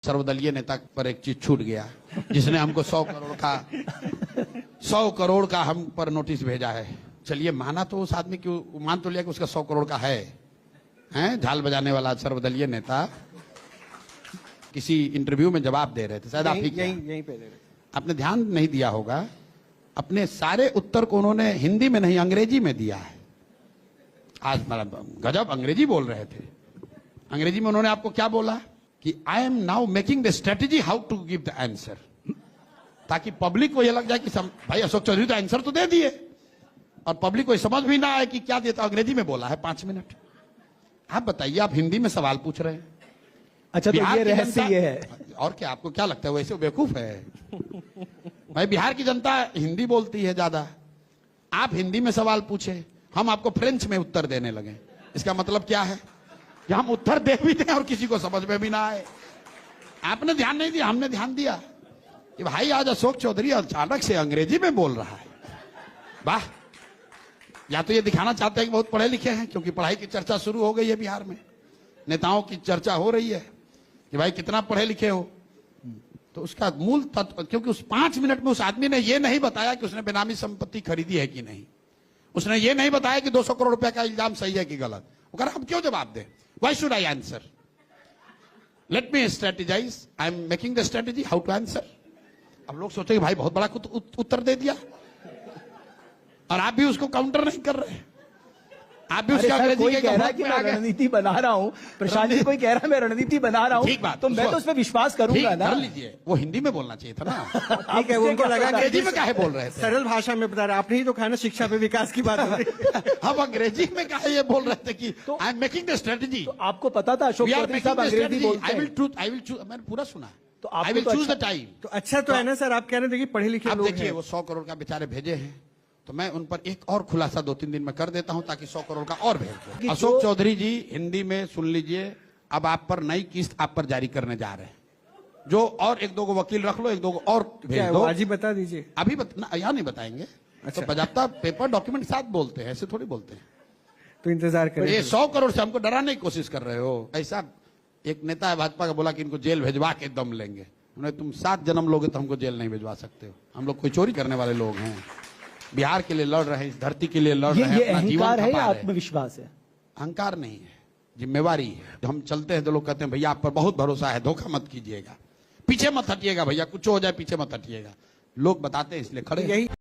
सर्वदलीय नेता पर एक चीज छूट गया, जिसने हमको 100 करोड़ का हम पर नोटिस भेजा है। चलिए माना तो उस आदमी की, मान तो लिया कि उसका 100 करोड़ का है, झाल बजाने वाला सर्वदलीय नेता किसी इंटरव्यू में जवाब दे रहे थे, शायद आप ही यहीं पे दे रहे थे। आपने ध्यान नहीं दिया होगा, अपने सारे उत्तर को उन्होंने हिंदी में नहीं अंग्रेजी में दिया है। आज गजब अंग्रेजी बोल रहे थे। अंग्रेजी में उन्होंने आपको क्या बोला कि I am now making the strategy how to give the answer, ताकि पब्लिक को यह लग जाए कि भाई अशोक चौधरी तो आंसर तो दे दिए, और पब्लिक को समझ भी ना आए कि क्या देता। अंग्रेजी में बोला है 5 मिनट। आप बताइए, आप हिंदी में सवाल पूछ रहे हैं। अच्छा, तो ये रहस्य ये है। और क्या आपको क्या लगता है वैसे बेवकूफ है? भाई बिहार की जनता हिंदी बोलती है ज्यादा, आप हिंदी में सवाल पूछे, हम आपको फ्रेंच में उत्तर देने लगे। इसका मतलब क्या है कि हम उत्तर दे भी दें और किसी को समझ में भी ना आए। आपने ध्यान नहीं दिया, हमने ध्यान दिया कि भाई आज अशोक चौधरी अचानक से अंग्रेजी में बोल रहा है। वाह, या तो ये दिखाना चाहते हैं कि बहुत पढ़े लिखे हैं, क्योंकि पढ़ाई की चर्चा शुरू हो गई है बिहार में, नेताओं की चर्चा हो रही है कि भाई कितना पढ़े लिखे हो। तो उसका मूल तत्व, क्योंकि उस 5 मिनट में उस आदमी ने यह नहीं बताया कि उसने बेनामी संपत्ति खरीदी है कि नहीं, उसने ये नहीं बताया कि 200 करोड़ रुपए का इल्जाम सही है कि गलत। वो कह रहा हम क्यों जवाब दें, why should I answer, let me strategize, I am making the strategy how to answer. अब लोग सोचे कि भाई बहुत बड़ा उत्तर दे दिया, और आप भी उसको काउंटर नहीं कर रहे। आप भी उसका कोई कह रहा है कि मैं रणनीति बना रहा हूं, प्रशांत जी कोई कह रहा है मैं रणनीति बना रहा हूं, ठीक बात, तो मैं तो उस पर विश्वास करूंगा ना। कर लीजिए, वो हिंदी में बोलना चाहिए था ना। ठीक है, उनको लगा अंग्रेजी में काहे बोल रहे थे? सरल भाषा में बता रहे, आपने ही तो कहा ना शिक्षा पे विकास की बात हो रही। हम अंग्रेजी में काहे ये बोल रहे थे कि I am making the strategy. तो आपको पता था अशोक चौधरी साहब अंग्रेजी बोलते हैं? आई विल चूज, मैंने पूरा सुना, तो I will choose the time. तो अच्छा तो है ना सर, आप कह रहे थे कि पढ़े लिखे लोग हैं। देखिए वो 100 करोड़ का बेचारे भेजे हैं, तो मैं उन पर एक और खुलासा 2-3 दिन में कर देता हूं, ताकि 100 करोड़ का और भेज दो। अशोक चौधरी जी हिंदी में सुन लीजिए, अब आप पर नई किस्त आप पर जारी करने जा रहे हैं, जो और 1-2 को वकील रख लो, 1-2 को और भेज दो। आज ही बता दीजिए। अभी यहाँ नहीं बताएंगे। अच्छा। तो बजाता पेपर डॉक्यूमेंट साथ बोलते हैं, ऐसे थोड़ी बोलते हैं। तो इंतजार करें। ये 100 करोड़ से हमको डराने की कोशिश कर रहे हो। ऐसा एक नेता है भाजपा का, बोला कि इनको जेल भेजवा के दम लेंगे। उन्हें तुम 7 जन्म लोगे तो हमको जेल नहीं भेजवा सकते हो। हम लोग कोई चोरी करने वाले लोग हैं, बिहार के लिए लड़ रहे हैं, इस धरती के लिए लड़ रहे हैं, अपना जीवन अहंकार है या खपा रहे हैं। आत्मविश्वास है? अहंकार नहीं है, जिम्मेवारी है। जब हम चलते हैं तो लोग कहते हैं भैया आप पर बहुत भरोसा है, धोखा मत कीजिएगा, पीछे मत हटिएगा भैया, कुछ हो जाए पीछे मत हटिएगा। लोग बताते हैं इसलिए खड़े। यही